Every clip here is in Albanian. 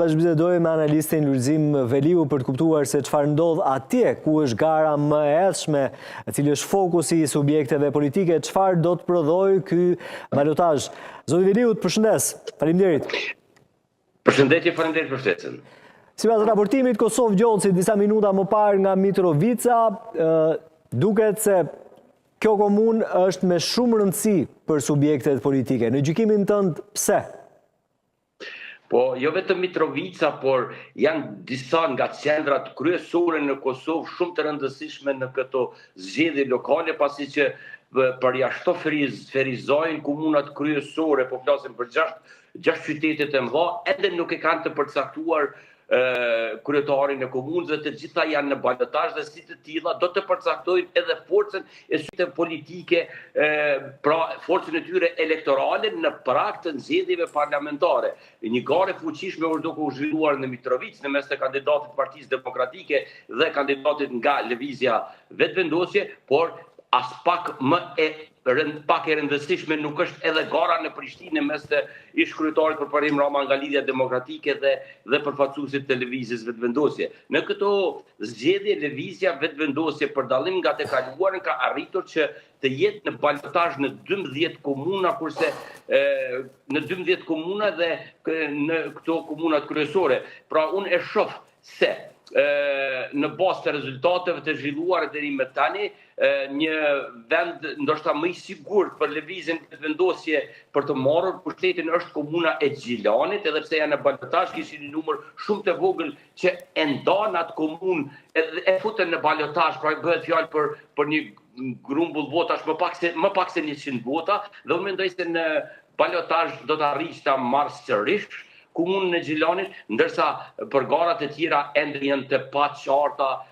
Bashkëbisedoj me analistin Lulzim Veliu për të kuptuar se çfarë ndodh atje, ku është gara më e hedhshme, cili është fokusi i subjekteve politike, çfarë do të prodhojë ky balotazh. Zoti Veliu, të përshëndes. Faleminderit. Përshëndetje, faleminderit për ftesën. Sipas raportimit Kosovë Gjoci disa minuta më parë nga Mitrovica, duket se kjo komunë është me shumë rëndësi për subjektet politike. Në gjykimin tënd, pse? Po, jo vetëm Mitrovica, por janë disa nga qendrat kryesore në Kosovë shumë të rëndësishme në këto zgjedhje lokale, pasi që përjashtoferizojnë komunat kryesore, po flasim për 6 qytetet e mëdha, edhe nuk e kanë të përcaktuar kryetarin e komunës, dhe të gjitha janë në balotazh dhe si të tilla do të përcaktojnë edhe forcën e syte politike, pra forcën e tyre elektorale në prag të zgjedhjeve parlamentare. Një garë fuqishme është duke u zhvilluar në Mitrovic në mes të kandidatit Partisë Demokratike dhe kandidatit nga Lëvizja Vetëvendosje, por as pak e rëndësishme nuk është edhe gara në Prishtinë mes të ish-kryetarit për parim Rama nga Lidhja Demokratike dhe përfaqësuesit të Lëvizjes Vetëvendosje. Në këto zgjedhje Lëvizja Vetëvendosje, për dallim nga të kaluarën, ka arritur që të jetë në balotazh në 12 komuna, kurse në 12 komuna dhe në këto komunat kryesore. Pra unë e shoh se në bazë të rezultateve të zhvilluara deri më tani, një vend ndoshta më i sigurt për Lëvizjen Vetëvendosje për të marrur pushtetin është komuna e Gjilanit, edhe pse janë në balotazh, kishin një numër shumë të vogël që e ndan atë komunë, e futën në balotazh, pra bëhet fjalë për një grumbull votash më pak se 100 vota, dhe unë mendoj se në balotazh do të arrijë ta marrë sërish komunën e Gjilanit, ndërsa për garat e tjera ende janë të paqarta,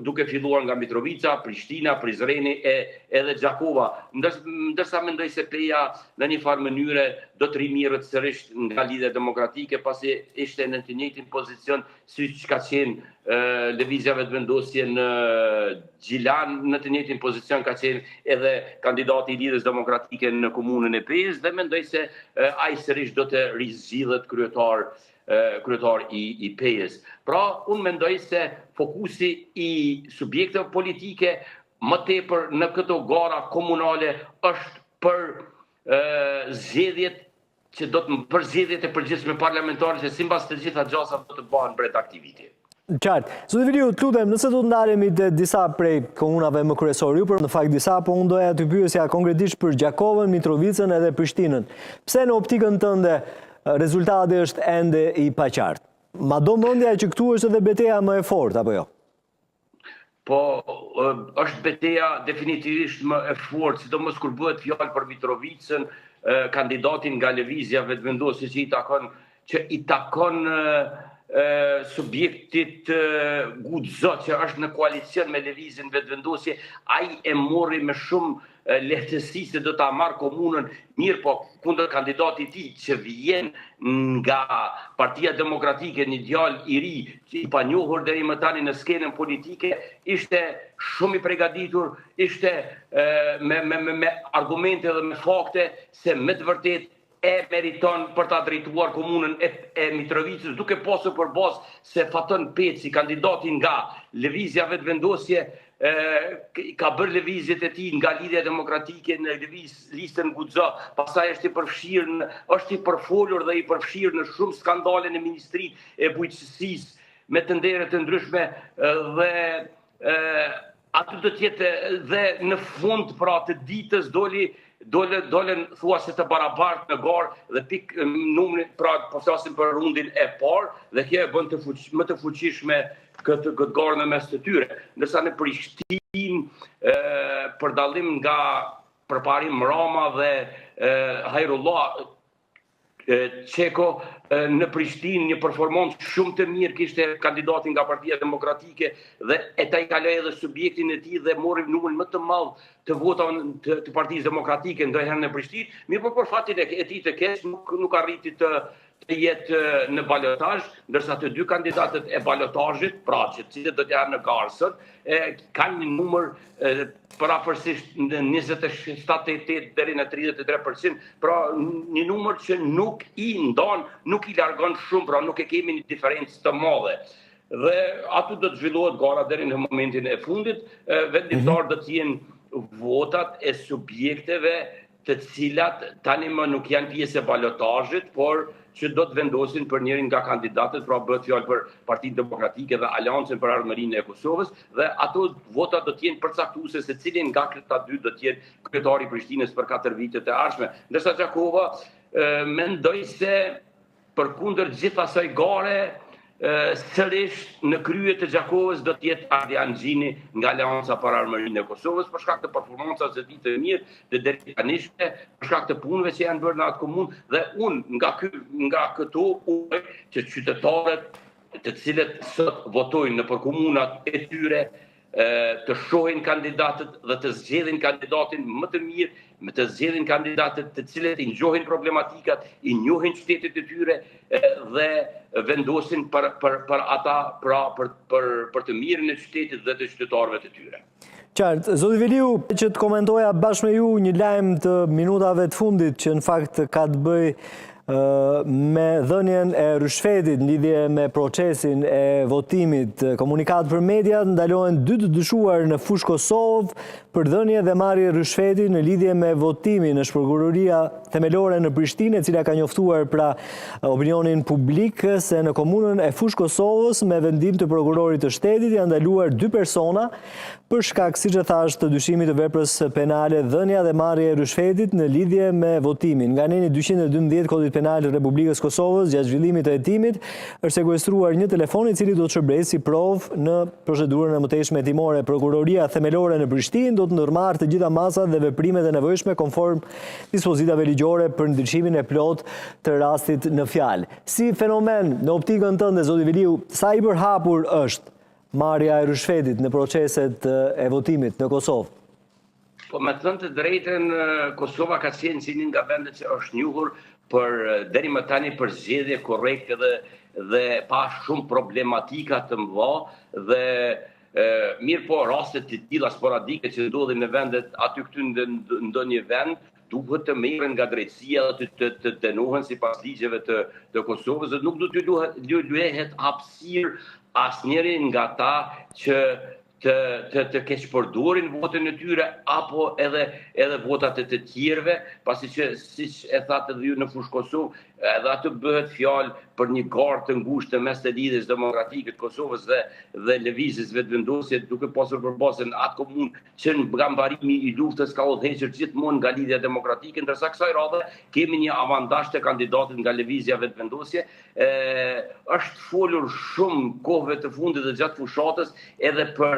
duke filluar nga Mitrovica, Prishtina, Prizreni edhe Gjakova. Ndërsa mendoj se Peja në një farë mënyre do të rimirët sërish nga Lidhja Demokratike, pasi ishte në të njëjtin pozicion siç ka qenë Lëvizja Vetëvendosje në Gjilan, në të njëjtin pozicion ka qenë edhe kandidati i Lidhjes Demokratike në komunën e Pejës, dhe mendoj se ai sërish do të rizgjidhet kryetar i Pejës. Pra, unë mendoj se fokusi i subjekteve politike më tepër në këto gara komunale është për zgjedhjet e përgjithshme parlamentare, që sipas të gjitha gjasat do të bëhen bret aktiviteti. Qartë. Zoti Veliu, të lutem, nëse do të ndalemi te disa prej komunave më kryesore, ju për në fakt disa, po unë doja të pyesja konkretisht për Gjakovën, Mitrovicën edhe Prishtinën. Pse në optikën tënde rezultati është ende i paqartë? Ma do mendja që këtu është edhe betejë më e fortë, apo jo? Po, është betejë definitivisht më e fortë, sidomos kur bëhet fjalë për Mitrovicën, kandidatin nga Lëvizja Vetëvendosje që i takon subjektit Guxo, që është në koalicion me Lëvizjen Vetëvendosje, ai e mori me shumë lehtësi se do ta marrë komunën, mirë po kundër kandidatit i tij që vjen nga Partia Demokratike, një djalë i ri, i panjohur deri më tani në skenën politike, ishte shumë i përgatitur, ishte me argumente dhe me fakte se me të vërtetë e meriton për ta drejtuar komunën e Mitrovicës, duke pasur për bazë se Faton Peci, kandidati nga Lëvizja Vetëvendosje, ka bërë lëvizjet e tij nga Lidhja Demokratike në listën Guxo, pastaj është i përfolur dhe i përfshirë në shumë skandale në Ministrinë e Bujqësisë me të ndere të ndryshme, dhe aty do të jetë dhe në fund pra të ditës dolen thuajse të barabartë në garë dhe pik numrin, pra po flasim për rundin e parë, dhe kjo e bën më të fuqishme këtë garë në mes të tyre. Ndërsa në Prishtinë, për dallim nga përparim Rama dhe Hajrullah Qeko, në Prishtinë një performancë shumë të mirë kishte kandidati nga Partia Demokratike, dhe e ta i kaloi edhe subjektin e tij dhe mori numrin më të madh të votave të Partisë Demokratike ndonjëherë në Prishtinë, mirë po për fatin e tij të keq nuk arriti të jetë në balotazh, ndërsa të dy kandidatët e balotazhit, pra që cilët do të janë në garsën, kanë një numër parafërsisht në 27-28 deri në 33%, pra një numër që nuk i ndon, nuk i largon shumë, pra nuk e kemi një diferencë të madhe. Dhe aty do të zhvillohet gara deri në momentin e fundit, vendimtar do të jenë votat e subjekteve të cilat tani më nuk janë pjesë e balotazhit, por që do të vendosin për njërin nga kandidatët, pra bëhet fjalë për Partinë Demokratike dhe Aleancën për Ardhmërinë e Kosovës, dhe ato vota do të jenë përcaktuese se cilin nga këta dy do të jetë kryetari i Prishtinës për 4 vitet e ardhshme. Ndërsa Gjakova mendoj se përkundër gjithë asaj gare, sërish në krye të Gjakovës do të jetë Ardian Xhini nga Aleanca për Ardhmërinë e Kosovës, për shkak të performancave të tij të mirë, të deritanishme, për shkak të punëve që janë bërë në atë komunë, dhe unë nga këto uroj që qytetarët të cilët sot votojnë në për komunat e tyre të shohin kandidatët dhe të zgjedhin kandidatin më të mirë, me të zgjedhin kandidatët të cilët i njohin problematikat, i njohin qytetet e tyre dhe vendosin për ata, pra për të mirën e qytetit dhe të qytetarëve të tyre. Qartë, zoti Veliu, që të komentoja bashkë me ju një lajm të minutave të fundit që në fakt ka të bëj me dhënien e rishfetit në lidhje me procesin e votimit. Komunikat për media ndalohen 2 të dyshuar në fushë Kosovë për dhënje dhe marrje rishfetit në lidhje me votimin në Shprokuroria Themelore në Prishtinë, e cila ka njoftuar pra opinionin publik se në komunën e fushë Kosovës me vendim të prokurorit të shtetit janë ndaluar 2 persona për shkak, siç e thash, të dyshimit të veprës penale, dhënia dhe marrje e rishfetit në lidhje me votimin. Nga neni 212 Kodit Penal të Republikës Kosovës, gjatë zhvillimit të hetimit, është sekuestruar një telefon i cili do të shërbejë si provë në procedurën e mëtejshme hetimore. Prokuroria Themelore në Prishtinë do të ndërmarrë të gjitha masat dhe veprimet e nevojshme konform dispozitave ligjore për ndriçimin e plot të rastit në fjalë. Si fenomen, në optikën tënde, zoti Veliu, sa i përhapur është marrja e rishfetit në proceset e votimit në Kosovë? Po me thënë të drejtën, Kosova ka qenë si një nga vendet që është njohur për deri më tani për zgjedhje korrekte dhe pa shumë problematika të mëdha, dhe mirë po rastet të tilla sporadike që ndodhin në vendet aty këty në ndonjë vend duhet të merren nga drejtësia dhe të dënohen sipas ligjeve të Kosovës, dhe nuk do t'ju luhet hapësirë asnjëri nga ta që të keqpërdorin votën e tyre apo edhe votat e të tjerëve, pasi që siç e thatë edhe ju në fushë Kosovë, edhe aty bëhet fjalë për një garë të ngushtë mes të lidhjes demokratike të Kosovës dhe lëvizjes vetëvendosje, duke pasur përballë atë komunë që në gambarimi i luftës ka udhëhequr gjithmonë nga lidhja demokratike, ndërsa kësaj radhe kemi një avantazh të kandidatit nga lëvizja vetëvendosje. Është folur shumë kohëve të fundit dhe gjatë fushatës edhe për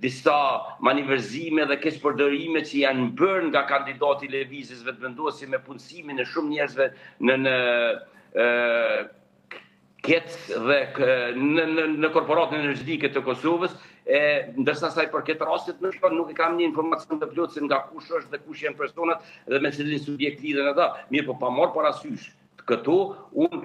disa maniverzime dhe keqpërdorime që janë bërë nga kandidati i lëvizjes vetëvendosje me punësimin e shumë njerëzve në në korporatën energjetike të Kosovës, ndërsa sa i përket rastit nuk e kam një informacion të plotë se nga kush është dhe kush janë personat dhe me cilin subjekt lidhen ata. Mirë, po pa marrë parasysh këtu, unë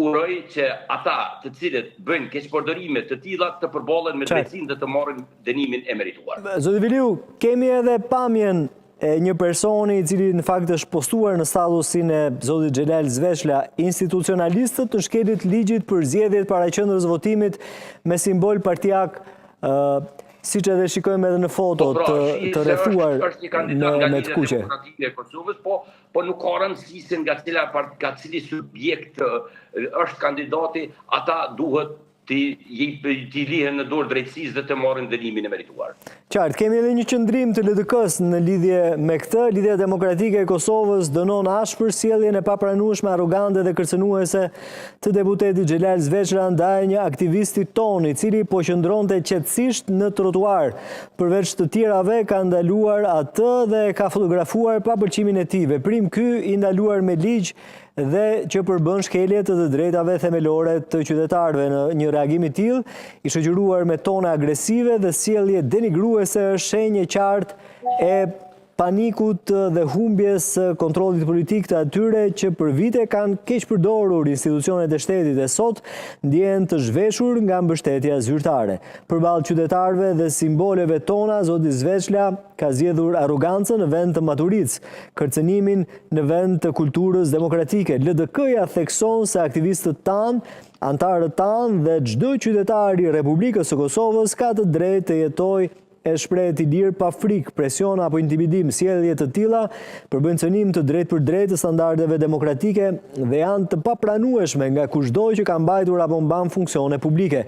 uroj që ata të cilët bëjnë keqpërdorime të tilla të përballen me drejtësinë dhe të marrin dënimin e merituar. Zoti Veliu, kemi edhe pamjen e një personi i cili në fakt është postuar në statusin e zotit Xhelal Zveshla, institucionalistët të shkelit ligjit për zgjedhjet para qendrës votimit me simbol partijak, siç edhe shikojmë edhe në foto të rrethuar me të kuqe. Po nuk ka rëndësi se nga cili subjekt është kandidati, ata duhet t'i lihen në dorë drejtësisë dhe të marrin dënimin e merituar. Qartë, kemi edhe një qëndrim të LDK-s në lidhje me këtë. Lidhja Demokratike e Kosovës dënon ashpër sjelljen e papranueshme, arrogante dhe kërcënuese të deputetit Xhelal Zveshla ndaj një aktivisti ton, i cili po qëndronte qetësisht në trotuar. Përveç të tjerave ka ndaluar atë dhe ka fotografuar pa pëlqimin e tij. Veprim ky i ndaluar me ligj dhe që përbën shkelje të drejtave themelore të qytetarëve. Në një reagim i tillë, i shoqëruar me tone agresive dhe sjellje denigruese, është shenjë e qartë e panikut dhe humbjes kontrollit politik të atyre që për vite kanë keq përdorur institucionet e shtetit e sot ndjehen të zhveshur nga mbështetja zyrtare. Përballë qytetarëve dhe simboleve tona, zoti Zveçla ka zgjedhur arrogancën në vend të maturitës, kërcënimin në vend të kulturës demokratike. LDK-ja thekson se aktivistët tanë, antarët tanë dhe çdo qytetar i Republikës së Kosovës ka të drejtë të jetojë e shprehet i lirë pa frikë, presion apo intimidim. Sjellje të tilla përbëjnë cënim të drejtë për drejtë të standardeve demokratike dhe janë të papranueshme nga kushdo që ka mbajtur apo mban funksione publike.